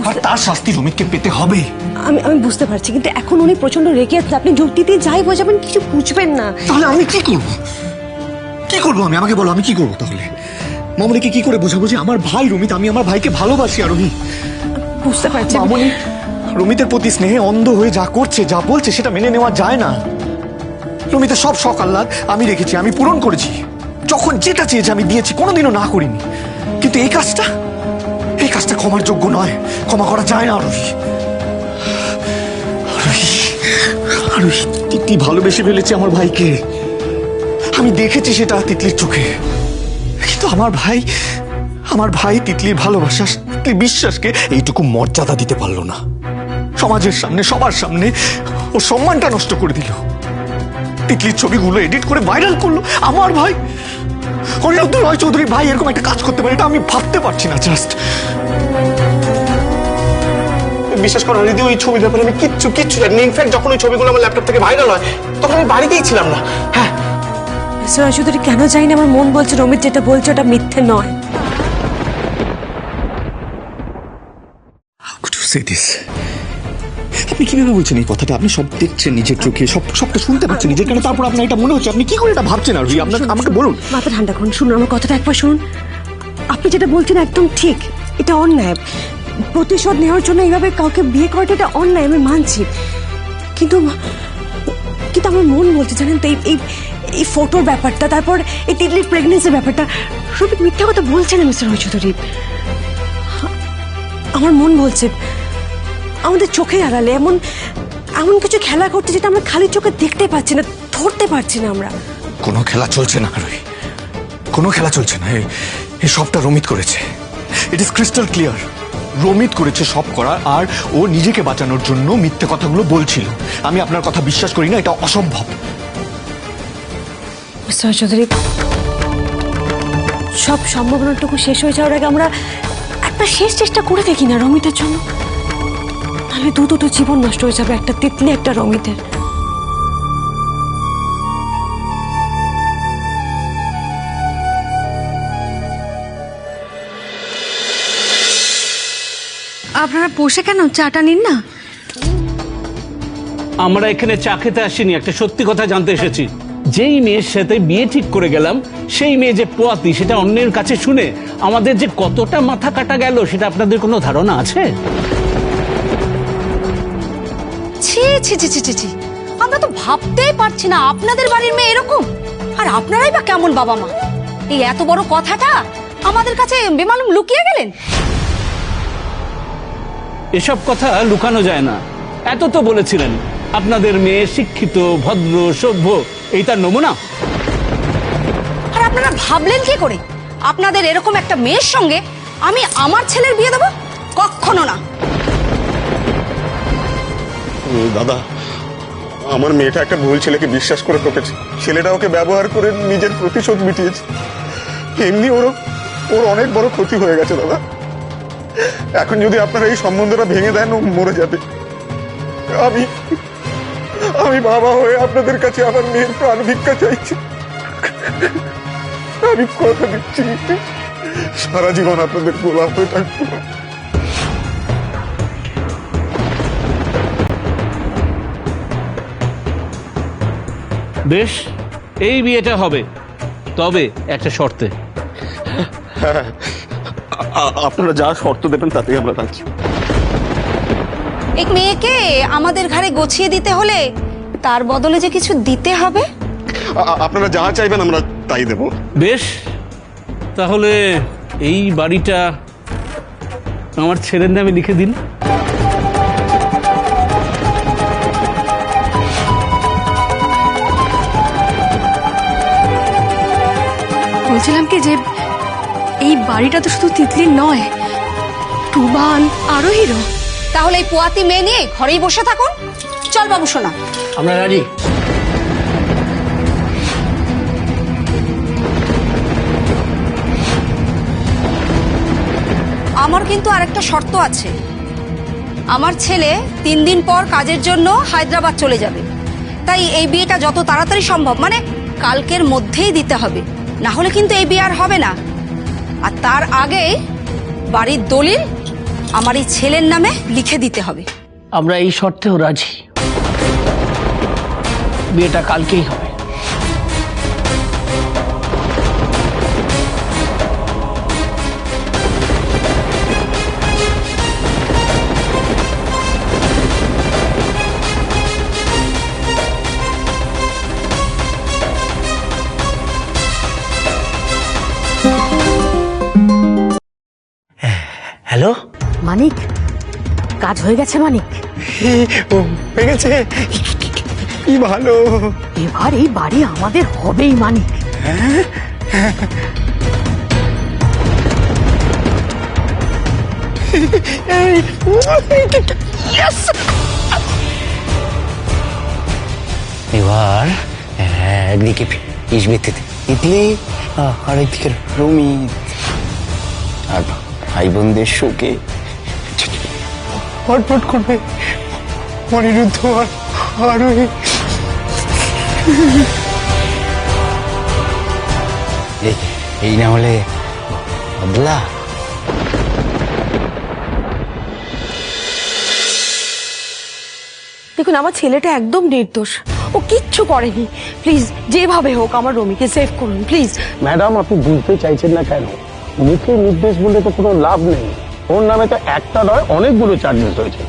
আর তার শাস্তি রমিতকে পেতে হবে। আমি আমি বুঝতে পারছি, কিন্তু এখন উনি প্রচন্ড রেগে আছেন। আপনি যুক্তিতে যাই বোঝাবেন কিছু বুঝবেন না। তাহলে আমি কি করব? কি করবো আমি? আমাকে বলো আমি কি করবো তাহলে? মামনিকে কি করে বোঝাবো যে আমার ভাই রমিত, আমি আমার ভাইকে ভালোবাসি? আরোহী, বুঝতে পারছি। মামনি রমিতের প্রতি স্নেহে অন্ধ হয়ে যা করছে, যা বলছে, সেটা মেনে নেওয়া যায় না। রমিতের সব শখ আহ্লাদ আমি রেখেছি, আমি পূরণ করেছি। যখন যেটা চেয়েছে আমি দিয়েছি, কোনোদিনও না করিনি। কিন্তু এই কাজটা ক্ষমার যোগ্য নয়, ক্ষমা করা যায় না। আরোহী, আরোহী, তিতলি ভালোবেসে ফেলেছে আমার ভাইকে। আমি দেখেছি সেটা তিতলির চোখে। কিন্তু আমার ভাই তিতলির ভালোবাসা, তিতলির বিশ্বাসকে এইটুকু মর্যাদা দিতে পারলো না। সমাজের সামনে, সবার সামনে ওর সম্মানটা নষ্ট করে দিল। তিতলির ছবিগুলো এডিট করে ভাইরাল করলো। আমার ভাই অনিরুদ্ধ রয় চৌধুরীর ভাই এরকম একটা কাজ করতে পারে, এটা আমি ভাবতে পারছি না। জাস্ট বিশ্বাস করো দিদি, ওই ছবির ব্যাপারে আমি কিচ্ছু জানি। ইনফ্যাক্ট যখন ওই ছবিগুলো আমার ল্যাপটপ থেকে ভাইরাল হয়, তখন আমি বাড়িতেই ছিলাম না। হ্যাঁ মিস্টার রয় চৌধুরী, কেন জানি না আমার মন বলছে রমিত যেটা বলছে ওটা মিথ্যে নয়। আপনি কিভাবে বলছেন এই কথাটা? আপনি সব দেখছেন নিজের চোখে, সবটা শুনতে পাচ্ছেন নিজের কানে, তারপর আপনার এটা মনে হচ্ছে। আপনি কি করে এটা ভাবছেন? আর আপনার আমাকে বলুন। মাথা ঠান্ডা করুন, শুনুন আমার কথাটা একবার শুনুন। আপনি যেটা বলছেন একদম ঠিক, এটা অন্যায়। প্রতিশোধ নেওয়ার জন্য এইভাবে কাউকে বিয়ে করাটা এটা অন্যায়, আমি মানছি। কিন্তু আমার মন বলছে জানেন তো, এই ফটোর ব্যাপারটা, তারপর এই তিতলির প্রেগনেন্সির ব্যাপারটা, রমিত মিথ্যা কথা বলছে না মিস্টার রয় চৌধুরী। আমার মন বলছে আমাদের চোখে আড়ালে এমন কিছু খেলা করতে, যেটা আমরা খালি চোখে দেখতে পাচ্ছি না, ধরতে পারছি না আমরা। কোনো খেলা চলছে না আরোহী, কোনো খেলা চলছে না। এই সবটা রমিত করেছে। It is crystal clear. Ramit করেছে সব করা, আর ও নিজেকে বাঁচানোর জন্য মিথ্যে কথাগুলো বলছিল। আমি আপনার কথা বিশ্বাস করি না, এটা অসম্ভব। মিস্টার চৌধুরী, সব সম্ভাবনাটুকু শেষ হয়ে যাওয়ার আগে আমরা একটা শেষ চেষ্টা করে দেখি না রমিতের জন্য। তাহলে দুটো জীবন নষ্ট হয়ে যাবে, একটা তিতলি, একটা রমিতের। আপনারা বসে কেন? চাটা নিন না। আমরা এখানে চা খেতে আসিনি, একটা সত্যি কথা জানতে এসেছি। যেই মেয়ের সাথে বিয়ে ঠিক করে গেলাম, সেই মেয়ে যে পোয়াতি, সেটা অন্যের কাছে শুনে আমাদের যে কতটা মাথা কাটা গেল, সেটা আপনাদের কোনো ধারণা আছে? ছি ছি ছি ছি ছি, আমরা তো ভাবতেই পারছি না আপনাদের বাড়ির মেয়ে এরকম। আর আপনারাই বা কেমন বাবা মা, এই এত বড় কথাটা আমাদের কাছে বেমালুম লুকিয়ে গেলেন। এসব কথা লুকানো যায় না। এত তো বলেছিলেন আপনাদের মেয়ে শিক্ষিত, ভদ্র, সভ্য, এই তার নমুনা। আর আপনারা ভাবলেন কি করে আপনাদের এরকম একটা মেয়ের সঙ্গে আমি আমার ছেলের বিয়ে দেবো? কখনো না। দাদা, আমার মেয়েটা একটা ভুল ছেলেকে বিশ্বাস করে ঠকেছে। ছেলেটা ওকে ব্যবহার করে নিজের প্রতিশোধ মিটিয়েছে। এমনি ওর অনেক বড় ক্ষতি হয়ে গেছে দাদা। এখন যদি আপনারা এই সম্বন্ধটা ভেঙে দেন, ও মরে যাবে। আমি বাবা হয়ে আপনাদের কাছে আমার মেয়ের প্রাণ ভিক্ষা চাইছি। আমি কথা দিচ্ছি, সারা জীবন আপনাদের গোলাপ হয়ে থাকবো। বেশ, এই বিয়েটা হবে, তবে একটা শর্তে। আপনারা যা শর্ত দেবেন তাতেই আমরা রাজি। এক মেয়েকে আমাদের ঘরে গছিয়ে দিতে হলে তার বদলে যে কিছু দিতে হবে। আপনারা যা চাইবেন আমরা তাই দেব। বেশ, তাহলে এই বাড়িটা আমার ছেলের নামে লিখে দিন। বলছিলাম কি যে এই বাড়িটা তো শুধু তিতলির নয়, টুবান আরোহীরও। তাহলে এই পোয়াতি মেয়ে নিয়ে ঘরেই বসে থাকুন। চল বাবু সোনা, আমরা রাজি। আমার কিন্তু আরেকটা শর্ত আছে। আমার ছেলে 3 দিন পর কাজের জন্য হায়দ্রাবাদ চলে যাবে, তাই এই বিয়েটা যত তাড়াতাড়ি সম্ভব, মানে কালকের মধ্যেই দিতে হবে, না হলে কিন্তু এই বিয়ে আর হবে না। আর তার আগে বাড়ির দলিল আমার এই ছেলের নামে লিখে দিতে হবে। আমরা এই শর্তেও রাজি, বিয়েটা কালকেই হবে। হ্যালো, মানিক, কাজ হয়ে গেছে মানিক। ও হয়ে গেছে, কি ভালো। এবার এই বাড়ি আমাদের হবেই মানিক। এবার একদিকে ইসবেতে তিতলি, আর একদিকে রমিত, আর ভাই বোনদের শোকে ফটফট করবে অনিরুদ্ধ আর আরোহী। এই না হলে বদলা। দেখুন, আমার ছেলেটা একদম নির্দোষ, ও কিচ্ছু করেনি। প্লিজ যেভাবে হোক আমার রমিকে সেভ করুন প্লিজ। ম্যাডাম, আপনি বুঝতে চাইছেন না কেন? মুখে নির্দেশ বললে তো কোনো লাভ নেই। ওর নামে তো একটা নয়, অনেকগুলো চার্জেস হয়েছে।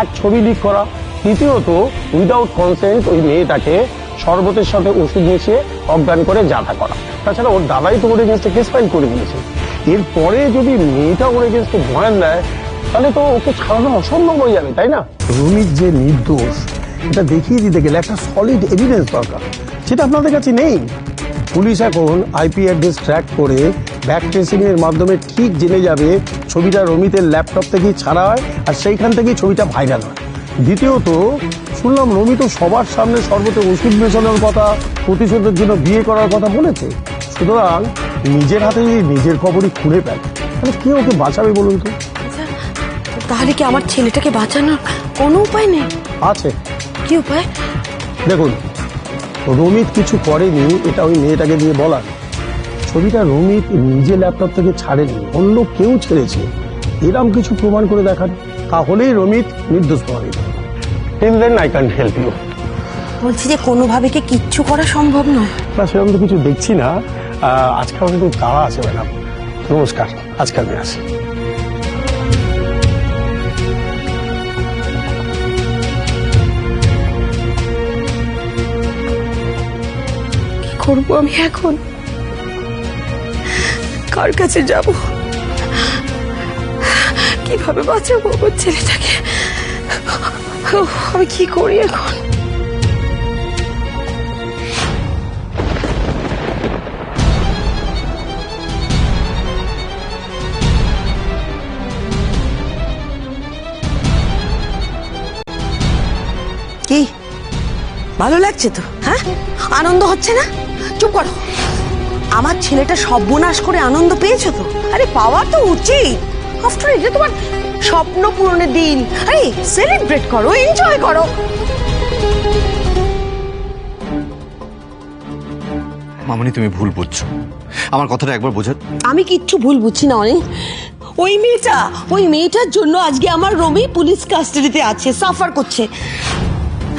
এক, ছবি লিক করা; দ্বিতীয়ত উইদাউট কনসেন্ট ওই মেয়েটাকে শরবতের সাথে ওষুধ মিশিয়ে অজ্ঞান করে জাথা করা। তাছাড়া ওর দাদাই তো ওর এগেন্সটে কেস ফাইল করে দিয়েছে। এরপরে যদি মেয়েটা ওর এগেন্সটে বয়ান দেয়, তাহলে তো ওকে ছাড়ানো অসম্ভব হয়ে যাবে, তাই না? রমিত যে নির্দোষ এটা দেখিয়ে দিতে গেলে একটা সলিড এভিডেন্স দরকার, সেটা আপনাদের কাছে নেই। পুলিশ এখন আইপি অ্যাড্রেস ট্র্যাক করে ব্যাক ট্রেসিং এর মাধ্যমে ঠিক জেনে যাবে ছবিটা রমিতের ল্যাপটপ থেকেই ছাড়া হয়, আর সেইখান থেকেই ছবিটা ভাইরাল হয়। দ্বিতীয়ত, শুনলাম রমিত সবার সামনে শরবতে ওষুধ মেশানোর কথা, প্রতিশোধের জন্য বিয়ে করার কথা বলেছে। সুতরাং নিজের হাতে যদি নিজের খবরই খুঁড়ে পায়, তাহলে কে ওকে বাঁচাবে বলুন তো? তাহলে কি আমার ছেলেটাকে বাঁচানোর কোনো উপায় নেই? আছে। কি উপায়? দেখুন, রমিত কিছু করেনি এটা ওই মেয়েটাকে দিয়ে বলার। ছবিটা রমিত নিজে ল্যাপটপ থেকে ছাড়েনি, অন্য কেউ ছেড়েছে, এরকম কিছু প্রমাণ করে দেখান, তাহলেই রমিত নির্দোষ প্রমাণিত। Then I can help you. বলছি যে কোনোভাবে কি কিচ্ছু করা সম্ভব নয়? না, সেরকম তো কিছু দেখছি না। আজকে আমার একটু তাড়া আছে ম্যাডাম। নমস্কার, আজকে আমি আসি। কি করবো আমি এখন? কার কাছে যাব? কিভাবে বাঁচাবো আমার ছেলেটাকে? আমি কি করি এখন? কি ভালো লাগছে তো? হ্যাঁ, আনন্দ হচ্ছে না? চুপ করো। আমার ছেলেটা সর্বনাশ করে আনন্দ পেয়েছো তো? আরে পাওয়া তো উচিত। আফটার এটা তোমার স্বপ্ন পূরণের দিন। আরে সেলিব্রেট করো, এনজয় করো। মামনি, তুমি ভুল বুঝছো, আমার কথাটা একবার বোঝা। আমি কিচ্ছু ভুল বুঝছি না অনেক। ওই মেয়েটার জন্য আজকে আমার রমি পুলিশ কাস্টাডিতে আছে, সাফার করছে।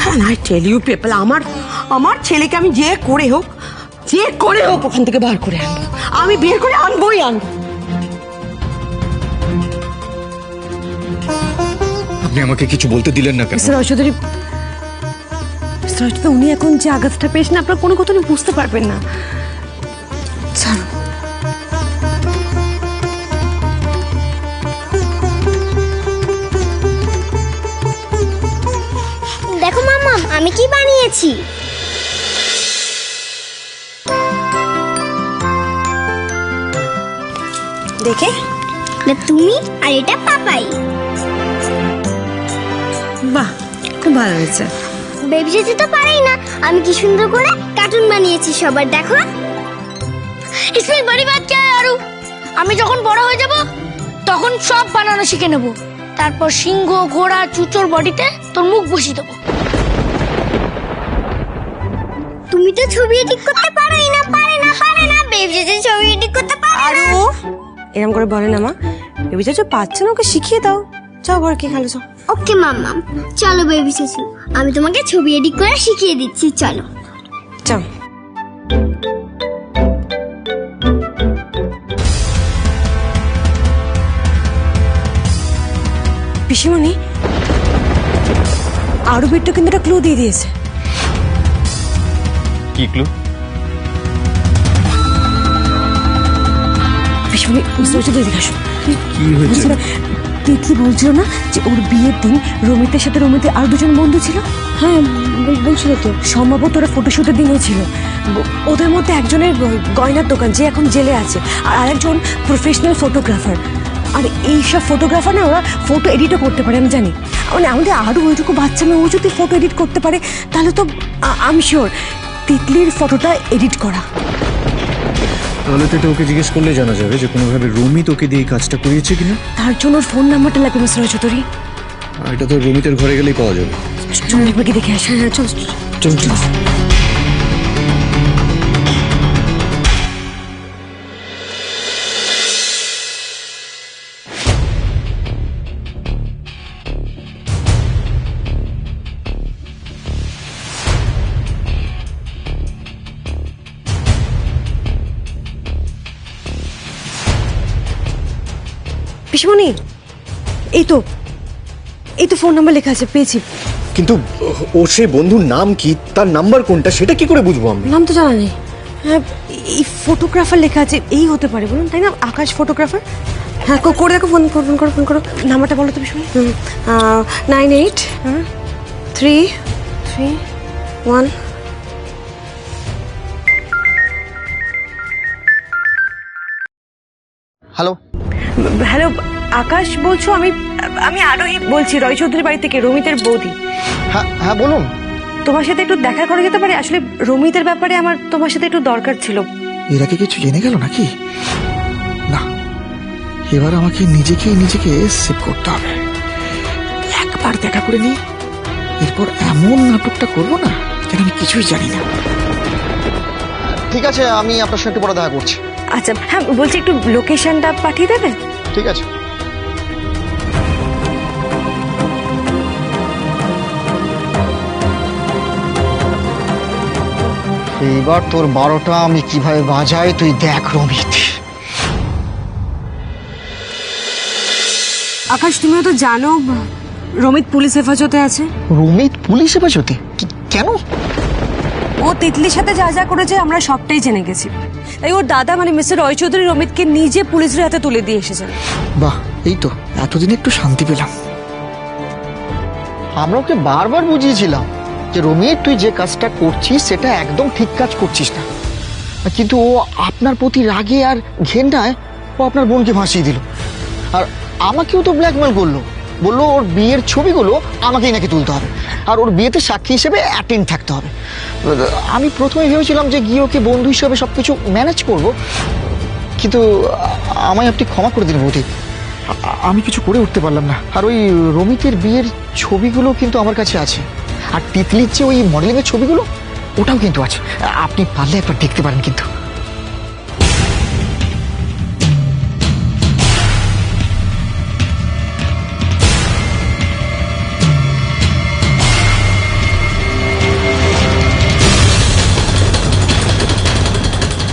হ্যাঁ, আই টেল ইউ পিপল, আমার ছেলেকে আমি যে করে হোক ওখান থেকে বার করে আনবো। আমি বের করে আনবোই আনবো। আপনি আমাকে কিছু বলতে দিলেন না কেন? মিস্টার ঐশ্বরী, উনি এখন যে আঘাতটা পেয়েছেন আপনার কোনো কথা উনি বুঝতে পারবেন না। ছাড়ো। দেখো মাম্মা, আমি কি বানিয়েছি। দেখে না তুমি, আর এটা পাপাই। বাহ, খুব ভালো হয়েছে। বেবি যেতে তো পারেই না, আমি কি সুন্দর করে কার্টুন বানিয়েছি সবার, দেখো। इसमें बड़ी बात क्या है आरু? আমি যখন বড় হয়ে যাব তখন সব বানানো শিখে নেব, তারপর সিংহ, ঘোড়া, চুচোর বডিতে তোর মুখ বসিয়ে দেবো। তুমি তো ছবি এডিট করতে পারোই না, পারে না বেবি যেতে ছবি এডিট করতে পারে না। আরু, এরকম করে বলে না মা। বেবি চাচু পাচ্ছে না, ওকে শিখিয়ে দাও। যাও ঘর কি খেলো যাও। ওকে মাম্মা, চলো বেবি শাশু, আমি তোমাকে ছবি এডিট করে শিখিয়ে দিচ্ছি, চলো। যাও। পিসিমণি, আরো বিট্টু কিন্তু একটা ক্লু দিয়ে দিয়েছে। কি ক্লু? পিসিমণি, বুঝতে পারছো তো, এদিকে আসো। কি হয়েছে? তিতলি বলছিল না যে ওর বিয়ের দিন রমিতের সাথে রমিতের আর দুজন বন্ধু ছিল? হ্যাঁ বলছিল তো। সম্ভবত ওরা ফটোশুটের দিনও ছিল। ওদের মধ্যে একজনের গয়নার দোকান, যে এখন জেলে আছে, আর আরেকজন প্রফেশনাল ফটোগ্রাফার। আর এইসব ফটোগ্রাফার না, ওরা ফটো এডিটও করতে পারে, আমি জানি। মানে আমাদের আরও ওইটুকু বাচ্চা মেয়ে, ও যদি ফটো এডিট করতে পারে তাহলে তো আমি শিওর তিতলির ফটোটা এডিট করা। তাহলে তো এটা ওকে জিজ্ঞেস করলে জানা যাবে যে কোনোভাবে রমি তোকে দিয়ে এই কাজটা করিয়েছে কিনা। তার জন্য ওর ফোন নাম্বারটা লাগবে মিস্টার চৌধুরী। আর এটা তো রমিতের ঘরে গেলেই পাওয়া যাবে। চল একবার কি দেখে আসি। হ্যাঁ চল চল চল। পিসিমণি, এই তো ফোন নাম্বার লেখা আছে, পেয়েছি। কিন্তু ওর সেই বন্ধুর নাম কি, তার নাম্বার কোনটা, সেটা কি করে বুঝবো আমি? নাম তো জানা নেই। হ্যাঁ, এই ফটোগ্রাফার লেখা আছে, এই হতে পারে বলুন, তাই না? আকাশ ফটোগ্রাফার। হ্যাঁ করে দেখো, ফোন করো। নাম্বারটা বলো তো পিসিমণি। 983331। হ্যালো, হ্যালো আকাশ বলছো? আমি আরোহী বলছি, রয় চৌধুরীর বাড়ি থেকে, রমিতের বৌদি। হ্যাঁ হ্যাঁ বলুন। তোমার সাথে একটু দেখা করা যেতে পারে? আসলে রমিতের ব্যাপারে আমার তোমার সাথে একটু দরকার ছিল। এর আগে কিছু জেনে গেল নাকি? না, এবার আমাকে নিজেকে সেভ করতে হবে। একবার দেখা করে নি, এরপর এমন নাটকটা করবো না যেন আমি কিছুই জানি না। ঠিক আছে, আমি আপনার সাথে একটু পরে দেখা করছি। আচ্ছা হ্যাঁ, বলছি একটু লোকেশনটা পাঠিয়ে দেবে? ঠিক আছে। এইবার তোর 12টা আমি কিভাবে বাজাই তুই দেখ রমিত। আকাশ, তুমিও তো জানো রমিত পুলিশ হেফাজতে আছে। রমিত পুলিশ হেফাজতে? কেন? ও তিতলির সাথে যা যা করেছে আমরা সবটাই জেনে গেছি। তাই ওর দাদা মানে মিস্টার রয় চৌধুরী রমিতকে নিজে পুলিশের হাতে তুলে দিয়ে এসেছেন। বাহ, এই তো এতদিনে একটু শান্তি পেলাম। আমরা ওকে বারবার বুঝিয়েছিলাম যে রমিত, তুই যে কাজটা করছিস সেটা একদম ঠিক কাজ করছিস না, কিন্তু ও আপনার প্রতি রাগে আর ঘেন্নায় ও আপনার বোনকে ভাসিয়ে দিল। আর আমাকেও তো ব্ল্যাকমেল করলো, বললো ওর বিয়ের ছবিগুলো আমাকেই নাকি তুলতে হবে, আর ওর বিয়েতে সাক্ষী হিসেবে অ্যাটেন্ড থাকতে হবে। আমি প্রথমে ভেবেছিলাম যে গিয়ে ওকে বন্ধু হিসেবে সবকিছু ম্যানেজ করব, কিন্তু আমায় আপনি ক্ষমা করে দিন বৌদি, আমি কিছু করে উঠতে পারলাম না। আর ওই রমিতের বিয়ের ছবিগুলো কিন্তু আমার কাছে আছে, আর তিতলির যে ওই মডেলিংয়ের ছবিগুলো ওটাও কিন্তু আছে, আপনি পারলে একবার দেখতে পারেন। কিন্তু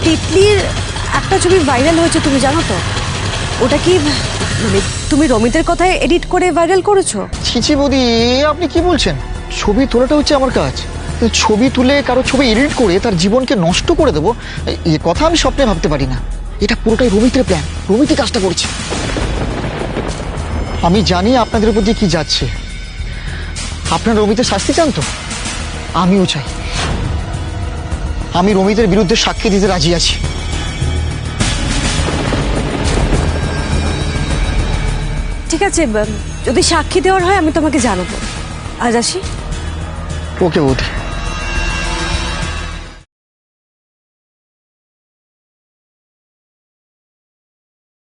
তিতলির একটা ছবি ভাইরাল হয়েছে, তুমি জানো তো? ওটা কি মানে তুমি রমিতের কথায় এডিট করে ভাইরাল করেছো? ছিছি বৌদি, আপনি কি বলছেন? ছবি তোলাটা হচ্ছে আমার কাজ, ছবি তুলে কারো ছবি এডিট করে তার জীবনকে নষ্ট করে দেবো এ কথা আমি স্বপ্নে ভাবতে পারি না। এটা পুরোটাই রমিতের প্ল্যান, রমিতই কাজটা করছে। আমি জানি আপনাদের উপর দিয়ে কি যাচ্ছে, আপনার রমিতের শাস্তি চান তো? আমিও চাই। আমি রমিতের বিরুদ্ধে সাক্ষী দিতে রাজি আছি। ঠিক আছে, যদি সাক্ষী দেওয়ার হয় আমি তোমাকে জানাবো। আজ আসি। ওকে বৌদি।